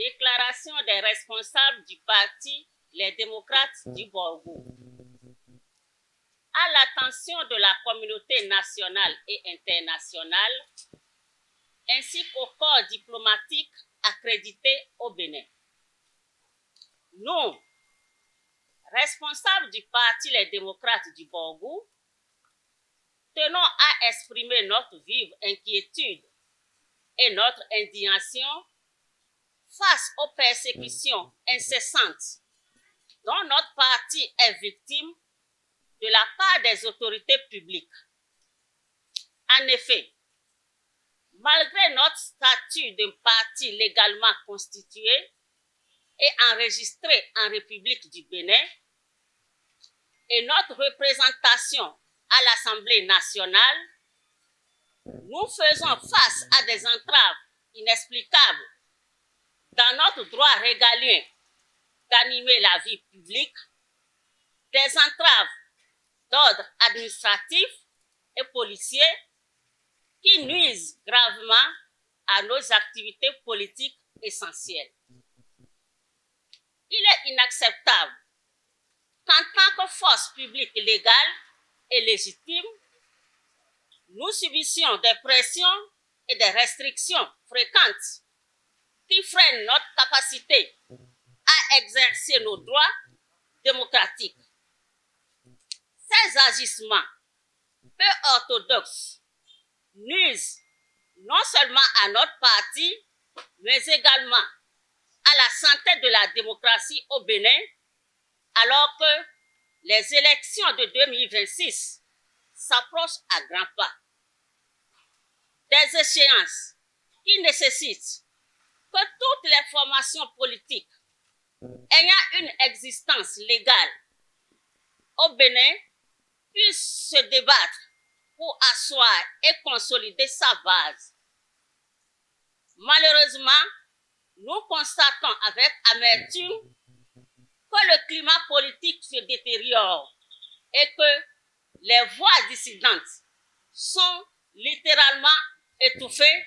Déclaration des responsables du parti Les Démocrates du Borgo. À l'attention de la communauté nationale et internationale, ainsi qu'au corps diplomatique accrédité au Bénin. Nous, responsables du parti Les Démocrates du Borgo, tenons à exprimer notre vive inquiétude et notre indignation face aux persécutions incessantes dont notre parti est victime de la part des autorités publiques. En effet, malgré notre statut de parti légalement constitué et enregistré en République du Bénin et notre représentation à l'Assemblée nationale, nous faisons face à des entraves inexplicables dans notre droit régalien d'animer la vie publique, des entraves d'ordre administratif et policier qui nuisent gravement à nos activités politiques essentielles. Il est inacceptable qu'en tant que force publique légale et légitime, nous subissions des pressions et des restrictions fréquentes qui freinent notre capacité à exercer nos droits démocratiques. Ces agissements peu orthodoxes nuisent non seulement à notre parti, mais également à la santé de la démocratie au Bénin, alors que les élections de 2026 s'approchent à grands pas. Des échéances qui nécessitent que toutes les formations politiques ayant une existence légale au Bénin puissent se débattre pour asseoir et consolider sa base. Malheureusement, nous constatons avec amertume que le climat politique se détériore et que les voix dissidentes sont littéralement étouffées,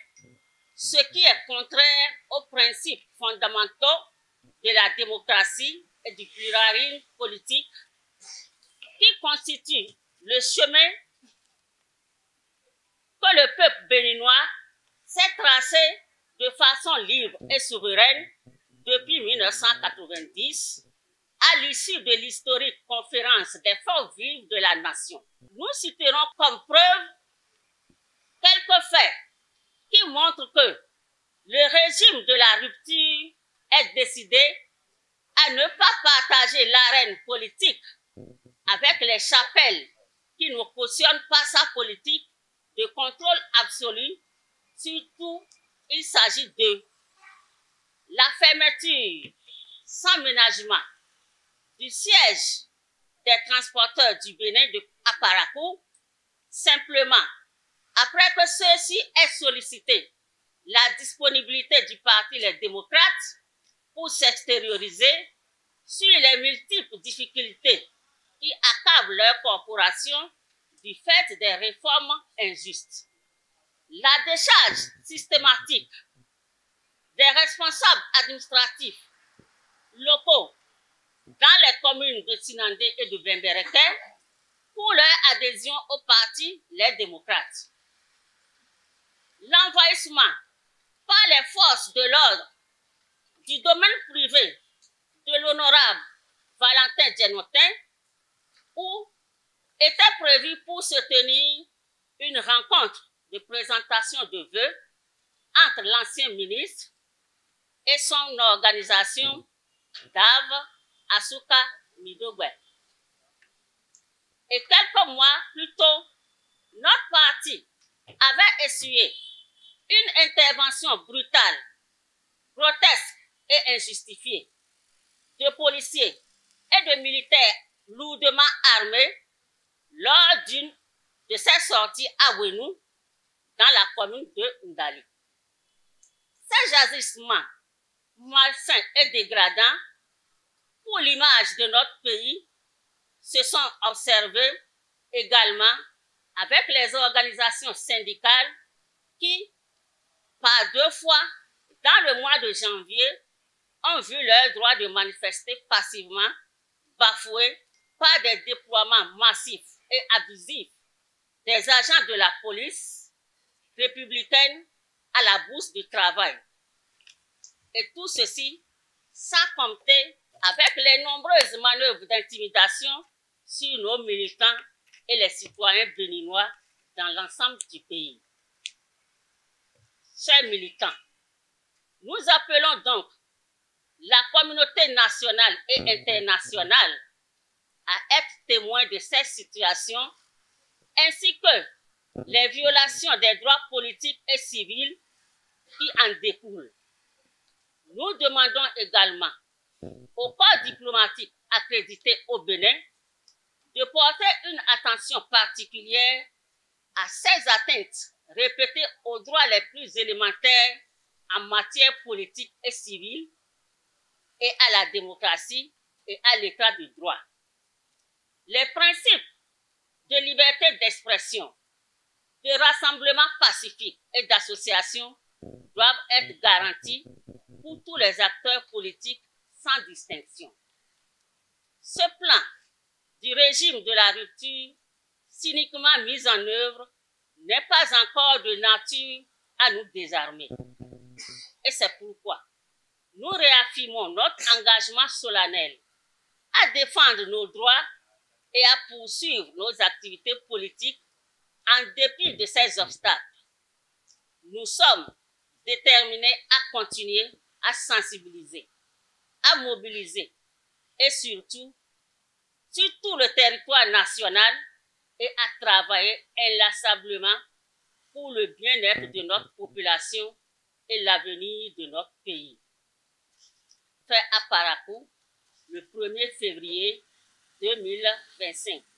ce qui est contraire aux principes fondamentaux de la démocratie et du pluralisme politique qui constituent le chemin que le peuple béninois s'est tracé de façon libre et souveraine depuis 1990 à l'issue de l'historique conférence des forces vives de la nation. Nous citerons comme preuve quelques faits qui montrent que le régime de la rupture est décidé à ne pas partager l'arène politique avec les chapelles qui ne cautionnent pas sa politique de contrôle absolu. Surtout, il s'agit de la fermeture sans ménagement du siège des transporteurs du Bénin à Parakou, simplement après que ceux-ci aient sollicité la disponibilité du parti Les Démocrates pour s'extérioriser sur les multiples difficultés qui accablent leur corporation du fait des réformes injustes. La décharge systématique des responsables administratifs locaux dans les communes de Sinandé et de Bembereke pour leur adhésion au parti Les Démocrates. L'envahissement par les forces de l'ordre du domaine privé de l'honorable Valentin Djenotin, où était prévu pour se tenir une rencontre de présentation de vœux entre l'ancien ministre et son organisation Dave Asuka Midogwe. Et quelques mois plus tôt, notre parti avait essuyé une intervention brutale, grotesque et injustifiée de policiers et de militaires lourdement armés lors d'une de ces sorties à Ouenou dans la commune de Ndali. Ces agissements malsains et dégradants pour l'image de notre pays se sont observés également avec les organisations syndicales qui, par 2 fois, dans le mois de janvier ont vu leur droit de manifester passivement bafoué par des déploiements massifs et abusifs des agents de la police républicaine à la bourse du travail. Et tout ceci sans compter avec les nombreuses manœuvres d'intimidation sur nos militants et les citoyens béninois dans l'ensemble du pays. Chers militants, nous appelons donc la communauté nationale et internationale à être témoins de cette situation ainsi que les violations des droits politiques et civils qui en découlent. Nous demandons également au corps diplomatique accrédité au Bénin de porter une attention particulière à ces atteintes répétées aux droits les plus élémentaires en matière politique et civile et à la démocratie et à l'état de droit. Les principes de liberté d'expression, de rassemblement pacifique et d'association doivent être garantis pour tous les acteurs politiques sans distinction. Ce plan du régime de la rupture, cyniquement mis en œuvre, n'est pas encore de nature à nous désarmer. Et c'est pourquoi nous réaffirmons notre engagement solennel à défendre nos droits et à poursuivre nos activités politiques en dépit de ces obstacles. Nous sommes déterminés à continuer à sensibiliser, à mobiliser et surtout sur tout le territoire national et à travailler inlassablement pour le bien-être de notre population et l'avenir de notre pays. Fait à Parakou, le 1er février 2025.